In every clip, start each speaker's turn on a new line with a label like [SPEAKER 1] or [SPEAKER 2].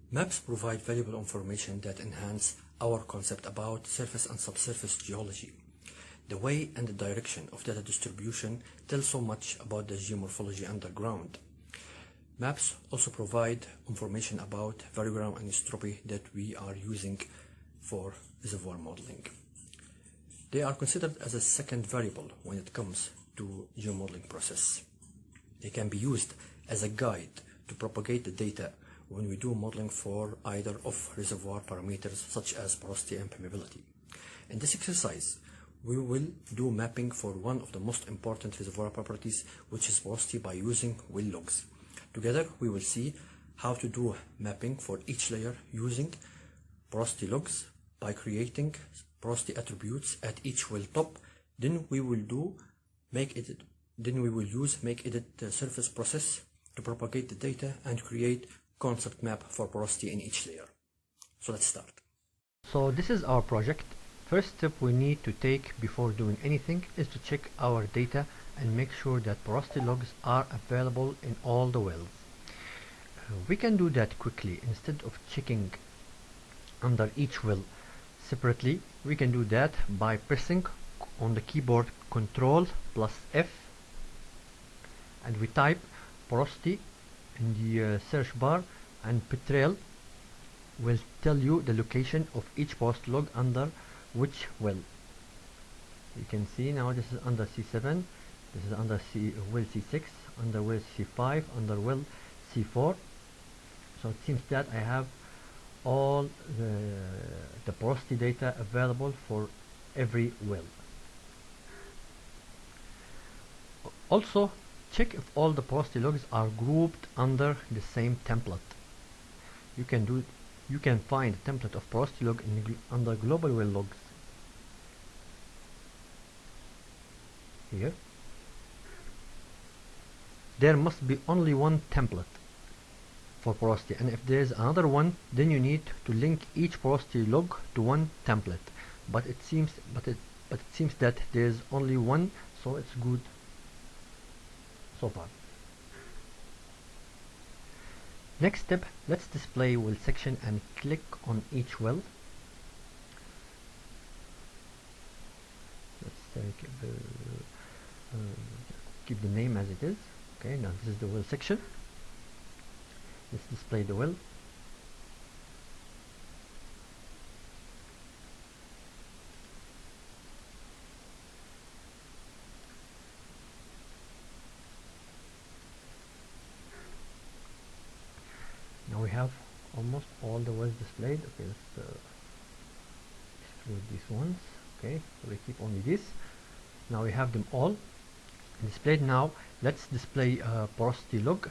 [SPEAKER 1] Maps provide valuable information that enhance our concept about surface and subsurface geology. The way and the direction of data distribution tell so much about the geomorphology underground. Maps also provide information about variogram anisotropy that we are using for reservoir modeling. They are considered as a second variable when it comes to geomodeling process. They can be used as a guide to propagate the data when we do modeling for either of reservoir parameters such as porosity and permeability. In this exercise, we will do mapping for one of the most important reservoir properties, which is porosity, by using well logs. Together, we will see how to do mapping for each layer using porosity logs by creating porosity attributes at each well top. Then we will use make edit surface process to propagate the data and create concept map for porosity in each layer. So let's start.
[SPEAKER 2] So this is our project. First step we need to take before doing anything is to check our data and make sure that porosity logs are available in all the wells. We can do that quickly. Instead of checking under each well separately, we can do that by pressing on the keyboard Ctrl plus F, and we type porosity in the search bar, and Petrel will tell you the location of each porosity log under which well. You can see now this is under C7, this is under well C6, under well C5, under well C4. So it seems that I have all the porosity data available for every well. Also, check if all the porosity logs are grouped under the same template. You can find a template of porosity log under global well logs. Here. There must be only one template for porosity, and if there is another one, then you need to link each porosity log to one template. But it seems that there is only one, so it's good so far. Next step, let's display well section and click on each well. Let's keep the name as it is. Okay, now this is the well section. Let's display the well. Now we have almost all the wells displayed. Okay, let's exclude these ones. Okay, so we keep only this. Now we have them all displayed. Now let's display porosity log.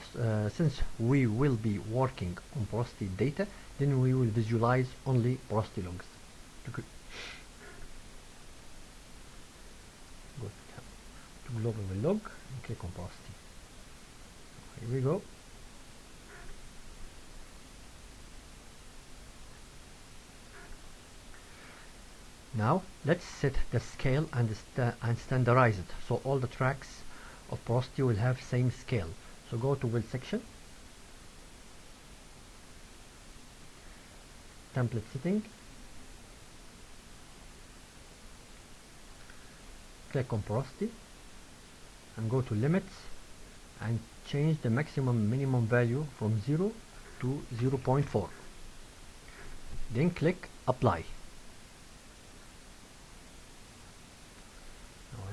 [SPEAKER 2] Since we will be working on porosity data, then we will visualize only porosity logs. Go to global well log and click on porosity. Here we go. Now let's set the scale and standardize it, so all the tracks of porosity will have same scale. So go to well section, template setting, click on porosity and go to limits and change the maximum minimum value from 0 to 0.4. Then click apply.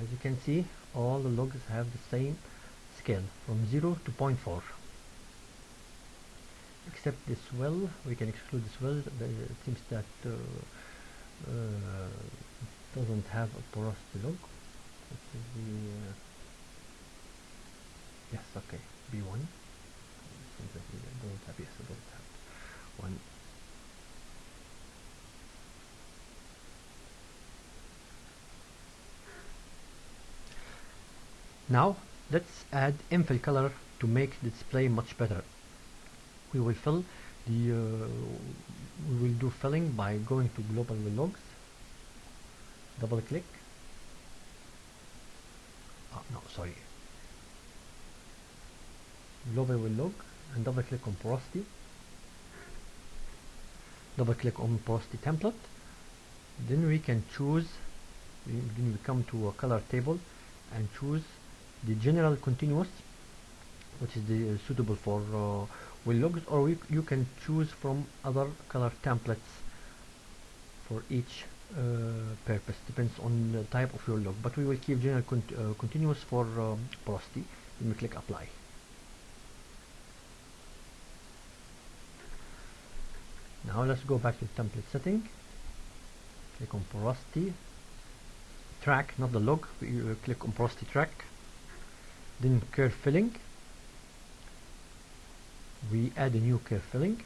[SPEAKER 2] As you can see, all the logs have the same scale from 0 to 0.4, except this well. We can exclude this well. It seems that doesn't have a porosity log. Yes, okay, B1. Seems that we don't have, yes, I don't have one. Now let's add infill color to make the display much better. We will fill the we will do filling by going to global well logs, double click. Global well log and double click on porosity. double click on porosity template. Then we can choose, then we come to a color table and choose the general continuous, which is the suitable for well logs, or you can choose from other color templates for each purpose, depends on the type of your log, but we will keep general continuous for porosity. Then we click apply. Now let's go back to template setting, click on porosity track, not the log. We click on porosity track, then curve filling. We add a new curve filling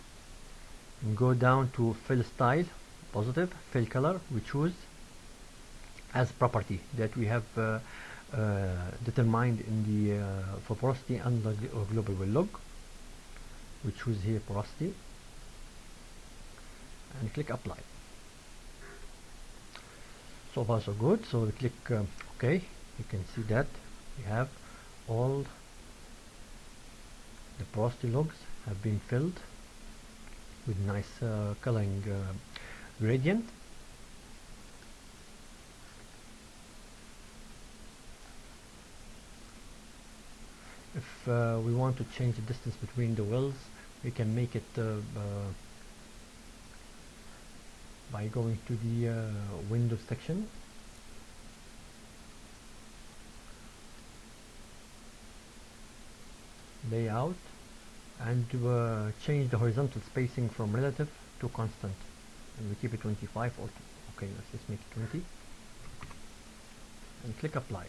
[SPEAKER 2] and go down to fill style, positive, fill color. We choose as property that we have determined in the for porosity and the global well log. We choose here porosity and click apply. So far so good. So we click OK. You can see that we have all the porosity logs have been filled with nice coloring gradient. If we want to change the distance between the wells, we can make it by going to the Windows section, layout, and change the horizontal spacing from relative to constant, and we keep it 25 or okay, let's just make it 20 and click apply.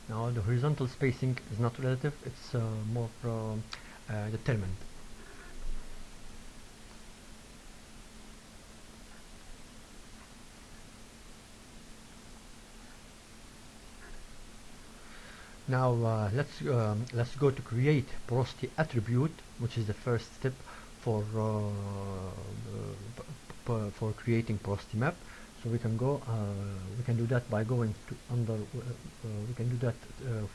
[SPEAKER 2] Now the horizontal spacing is not relative, it's more determined. Now let's go to create porosity attribute, which is the first step for creating porosity map. So we can go we can do that by going to under we can do that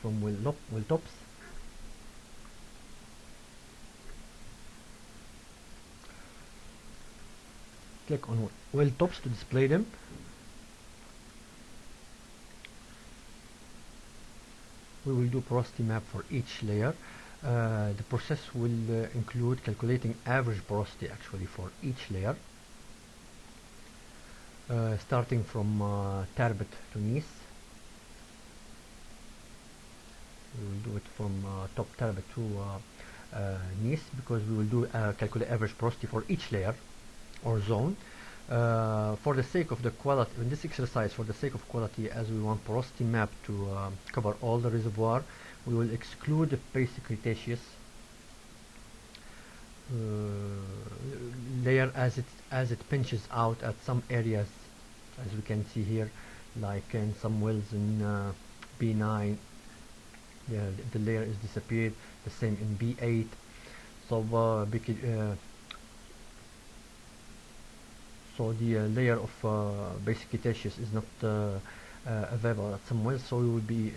[SPEAKER 2] from well tops. Click on well tops to display them. We will do porosity map for each layer. The process will include calculating average porosity actually for each layer, starting from Tarbet to Nice. We will do it from top Tarbet to Nice, because we will do calculate average porosity for each layer or zone. For the sake of the quality in this exercise, for the sake of quality, as we want porosity map to cover all the reservoir, we will exclude the basic Cretaceous layer as it pinches out at some areas, as we can see here, like in some wells in B9. The layer is disappeared. The same in B8. So so the layer of basic Cretaceous is not available at some wells, so we will be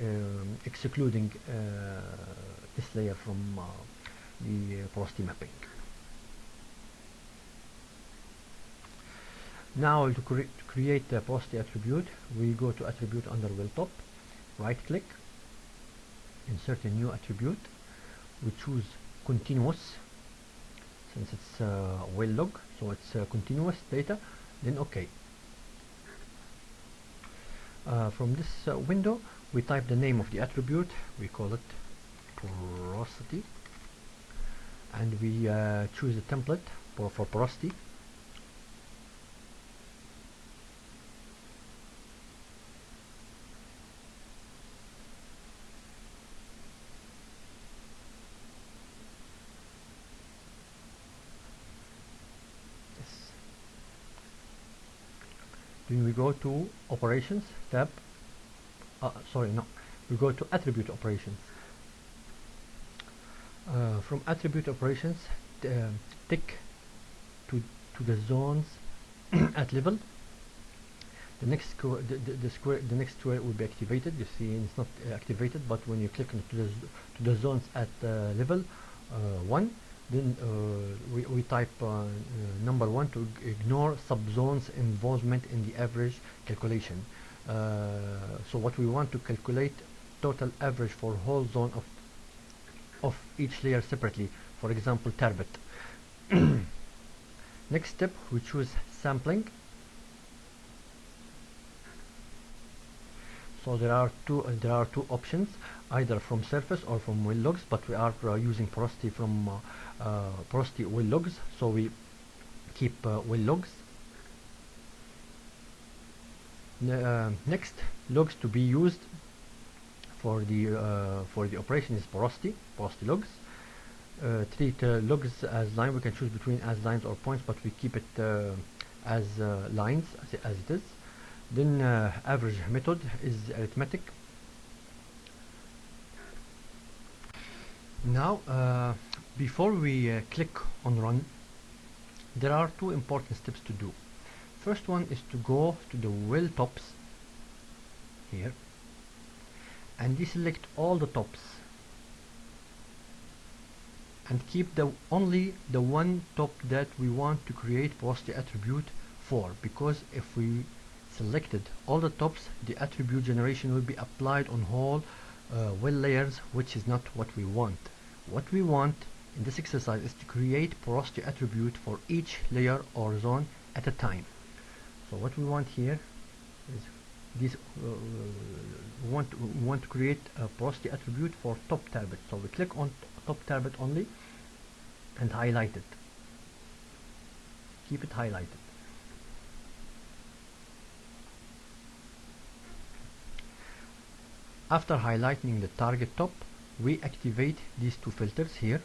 [SPEAKER 2] excluding this layer from the porosity mapping. Now to create the porosity attribute, we go to attribute under well top, right click, insert a new attribute. We choose continuous, since it's well log, so it's continuous data, then OK. From this window, we type the name of the attribute. We call it porosity, and we choose the template for porosity. Then we go to operations tab. We go to attribute operations. From attribute operations, tick to the zones at level. The next square will be activated. You see, it's not activated, but when you click into the zones at level 1, Then we type number 1 to ignore subzones involvement in the average calculation. So what we want to calculate total average for whole zone of each layer separately, for example turbot. Next step, we choose sampling. So there are two options, either from surface or from well logs, but we are using porosity from porosity well logs, so we keep well logs. Next, logs to be used for the operation is porosity logs. Treat logs as line. We can choose between as lines or points, but we keep it as lines as it is. Then average method is arithmetic. Now before we click on run, there are two important steps to do. First one is to go to the well tops here and deselect all the tops and keep only the one top that we want to create porosity attribute for, because if we selected all the tops, the attribute generation will be applied on whole well layers, which is not what we want. What we want in this exercise is to create porosity attribute for each layer or zone at a time. So what we want here is this we want to create a porosity attribute for top turbot. So we click on top turbot only and highlight it. Keep it highlighted. After highlighting the target top, we activate these two filters here.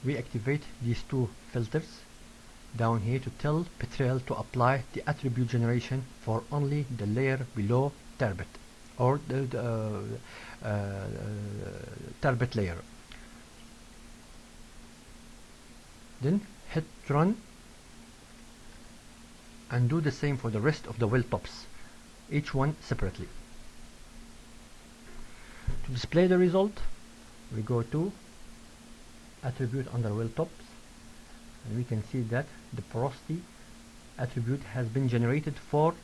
[SPEAKER 2] We activate these two filters down here to tell Petrel to apply the attribute generation for only the layer below turbot, or the turbot layer. Then hit run and do the same for the rest of the well tops, each one separately. To display the result, we go to attribute under well tops, and we can see that the porosity attribute has been generated for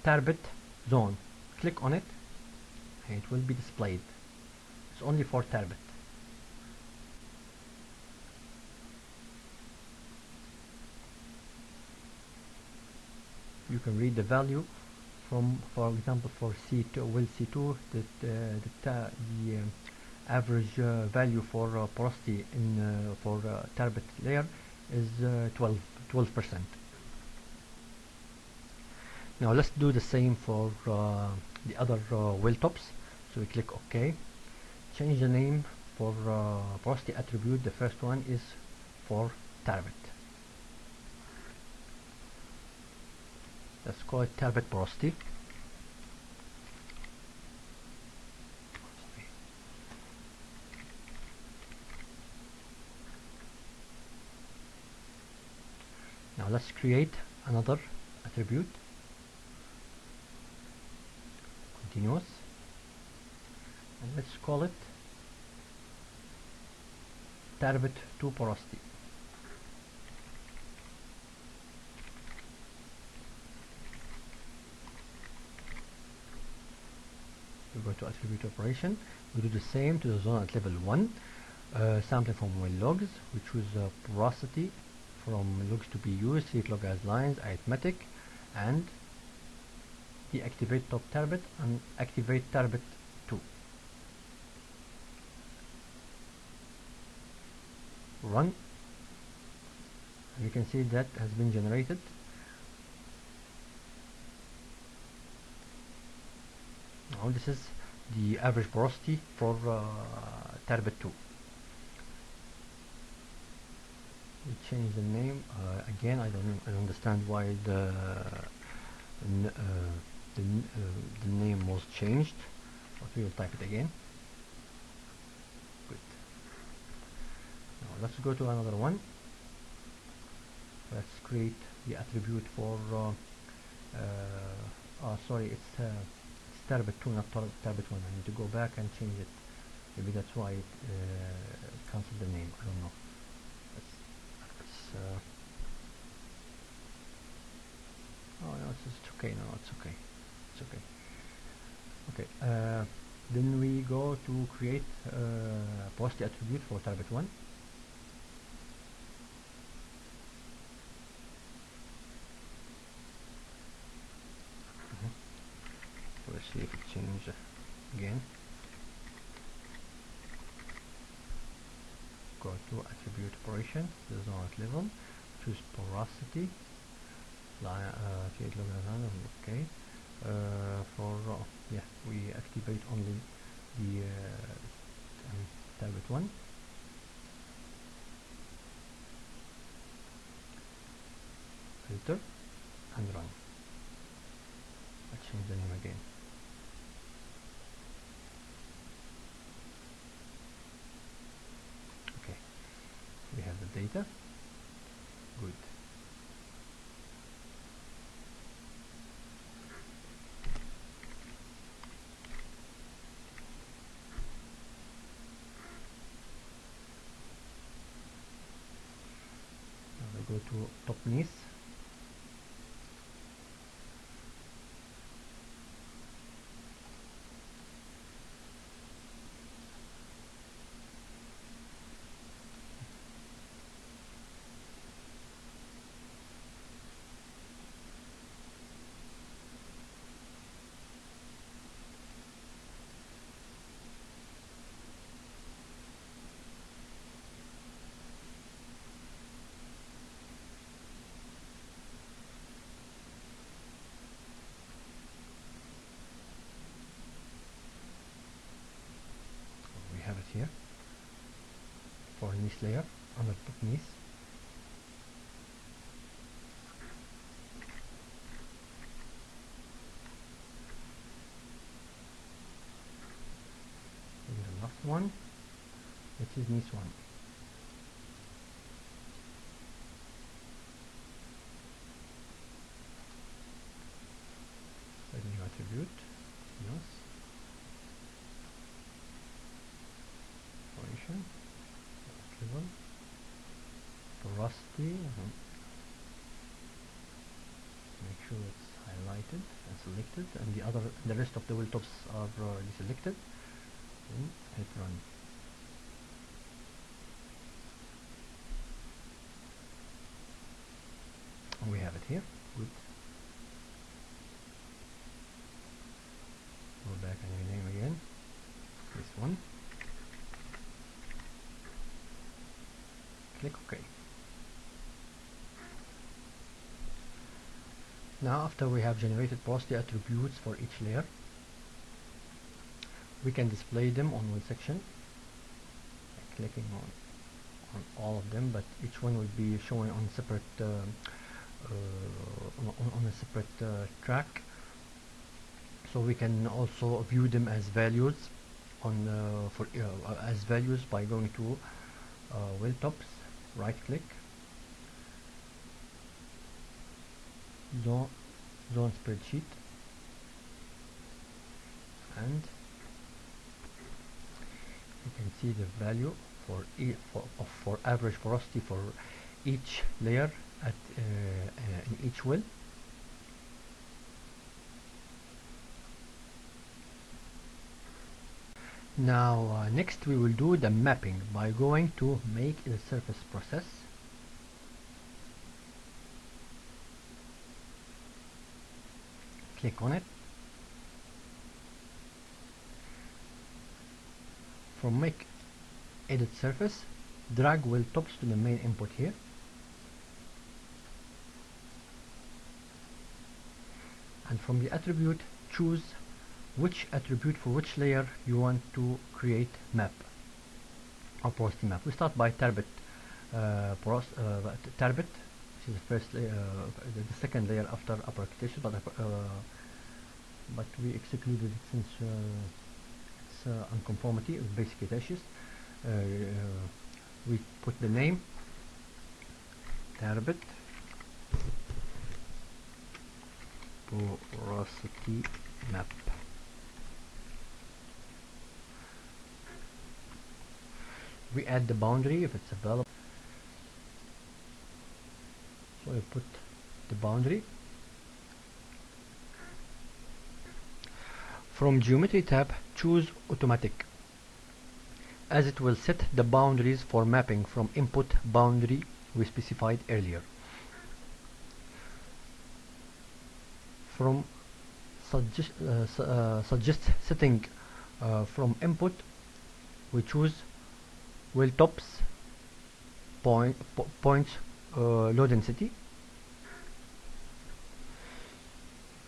[SPEAKER 2] turbot zone. Click on it and it will be displayed. It's only for turbot. You can read the value from, for example, for C2, well C2, the average value for porosity in for turbot layer is 12%. Now let's do the same for the other well tops. So we click OK. Change the name for porosity attribute. The first one is for turbot. Let's call it turbot porosity. Now let's create another attribute, continuous, and let's call it turbot 2 porosity. We go to attribute operation. We do the same to the zone at level 1. Sampling from well logs. We choose porosity from logs to be used. Treat log as lines, arithmetic, and deactivate top turbot and activate turbot 2. Run. You can see that has been generated. Now this is the average porosity for turbot 2. We change the name again. I don't understand why the name was changed, but we will type it again. Good. Now let's go to another one. Let's create the attribute for sorry, it's tarbit 2, not tarbit 1. I need to go back and change it. Maybe that's why it canceled the name. I don't know. Oh no, it's okay. No, it's okay. It's okay. Okay. Then we go to create porosity attribute for tarbit 1. Let's see if it changes again. Go to attribute operation, the zone level, choose porosity, create logo, okay. For yeah, we activate only the tarbit 1. Filter and run. Let's change the name again. Okay, we have the data. Good. Now we go to top gneiss. Have it here for gneiss layer on the top gneiss. And the last one, which is gneiss 1. Set new attribute, yes. Level, porosity, make sure it's highlighted and selected, and the rest of the wheel tops are deselected. Then hit run. And we have it here. Good. Go back and rename again. This one. Click OK. Now after we have generated porosity attributes for each layer, we can display them on one section, clicking on all of them, but each one will be shown on separate on a separate track. So we can also view them as values on as values by going to wheel tops, right click, zone spreadsheet, and you can see the value for average porosity for each layer at in each wheel. Now next we will do the mapping by going to make the surface process. Click on it. From make edit surface, drag wheel tops to the main input here. And from the attribute, choose which attribute for which layer you want to create map or porosity map. We start by tarbit, tarbit, which is the first layer, the second layer after upper cretaceous, but we excluded it since it's unconformity with basic cretaceous. We put the name tarbit porosity map. we add the boundary if it's available. So you put the boundary. From Geometry tab, choose Automatic, as it will set the boundaries for mapping from input boundary we specified earlier. From suggest setting from input, we choose tops points low density,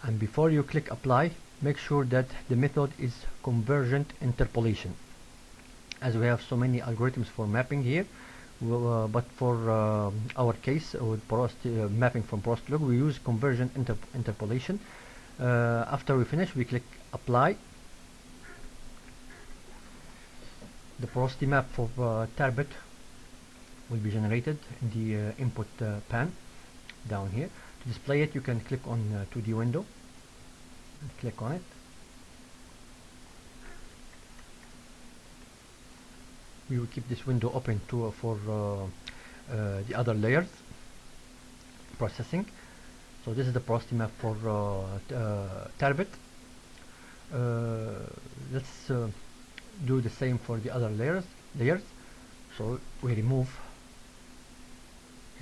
[SPEAKER 2] and before you click apply, make sure that the method is convergent interpolation, as we have so many algorithms for mapping here. But for our case with porosity, mapping from porosity log, we use convergent interpolation. After we finish, we click apply. The porosity map for Tarbit will be generated in the input pan down here. To display it, you can click on 2D window and click on it. We will keep this window open for the other layers processing. So this is the porosity map for Tarbit. Let's do the same for the other layers. So we remove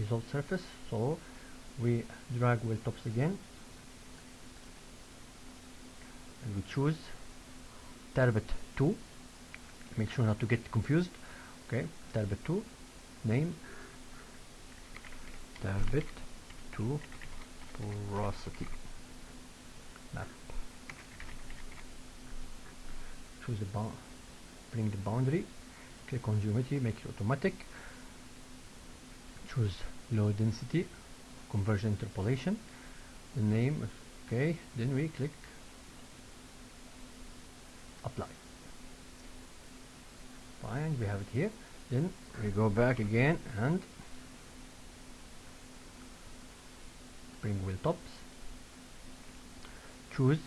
[SPEAKER 2] result surface. So we drag wheel tops again, and we choose Tarbit 2. Make sure not to get confused. Okay, Tarbit 2, name Tarbit 2 porosity map. Choose the bring the boundary, click on geometry, make it automatic, choose low density, conversion interpolation, the name. Okay, then we click apply. Fine, we have it here. Then we go back again and bring wheel tops, choose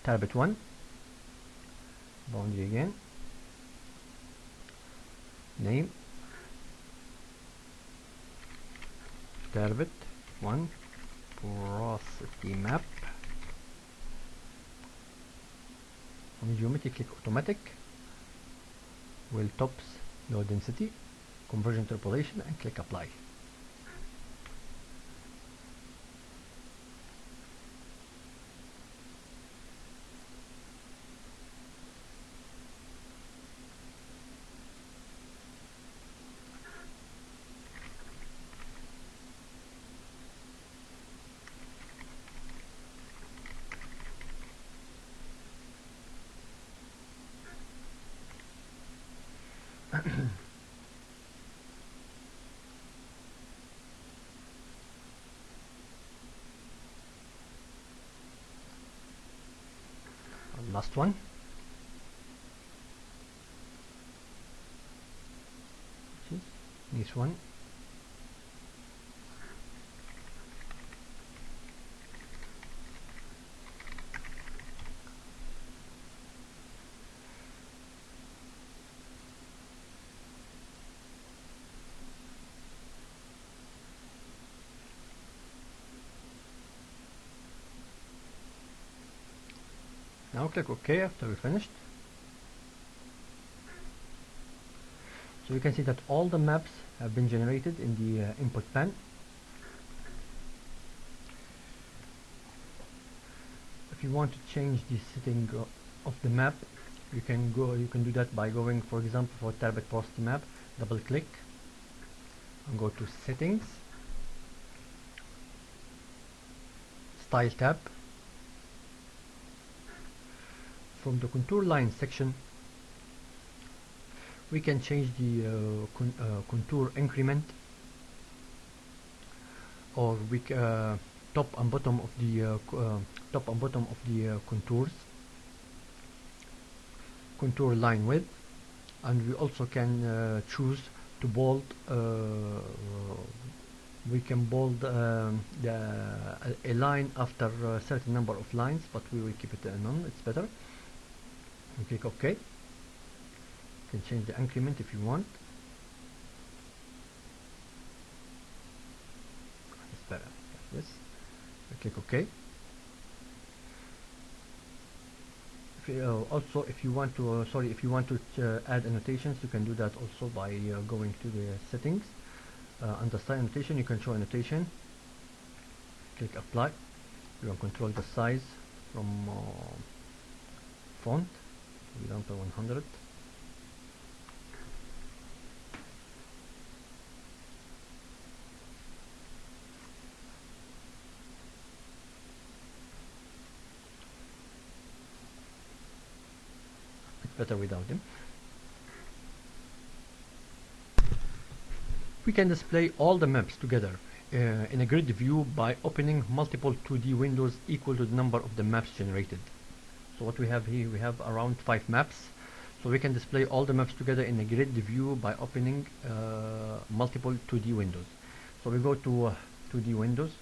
[SPEAKER 2] Tarbit 1, boundary again, name Tarbit 1 porosity map. On geometry, click automatic, wheel tops low density, conversion interpolation, and click apply. Last one. This one. Now click OK after we finished. So you can see that all the maps have been generated in the input pan. If you want to change the setting of the map, you can do that by going, for example, for Tarbit porosity map, double click and go to settings, style tab. From the contour line section, we can change the contour increment, or we top and bottom of the contours, contour line width, and we also can choose to bold. We can bold a line after a certain number of lines, but we will keep it none. It's better. We click OK. You can change the increment if you want. Yes. Click OK. Also, if you want to, add annotations, you can do that also by going to the settings. Under style annotation, you can show annotation. Click apply. You can control the size from font. For example, 100. It's better without them. We can display all the maps together in a grid view by opening multiple 2D windows equal to the number of the maps generated. So what we have here, we have around 5 maps. So we can display all the maps together in a grid view by opening multiple 2D windows. So we go to 2D windows.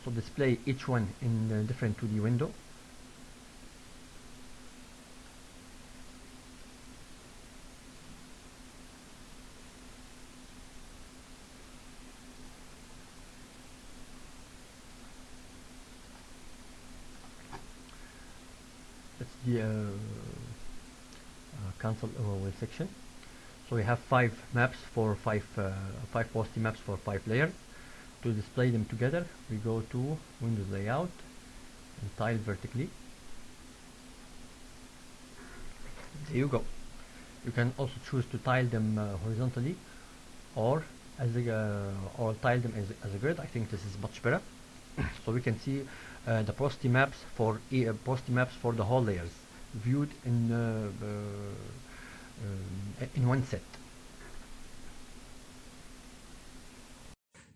[SPEAKER 2] So display each one in a different 2D window. That's the cancel overlay section. So we have 5 maps for 5 Porosity maps for 5 layers. To display them together, we go to Windows Layout and tile vertically. There you go. You can also choose to tile them horizontally, or or tile them as a grid. I think this is much better. So we can see the Porosity maps for the whole layers viewed in one set.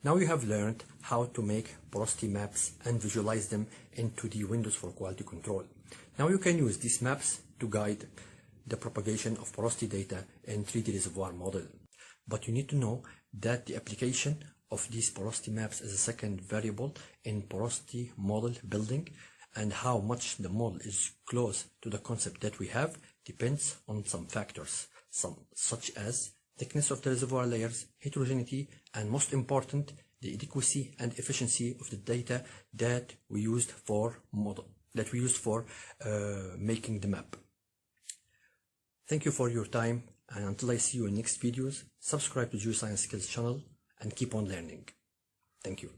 [SPEAKER 1] Now you have learned how to make porosity maps and visualize them in 2D windows for quality control. Now you can use these maps to guide the propagation of porosity data in 3D reservoir model. But you need to know that the application of these porosity maps as a second variable in porosity model building, and how much the model is close to the concept that we have, depends on some factors, such as thickness of the reservoir layers, heterogeneity, and most important, the adequacy and efficiency of the data that we used for making the map. Thank you for your time, and until I see you in next videos, subscribe to Geoscience Skills channel and keep on learning. Thank you.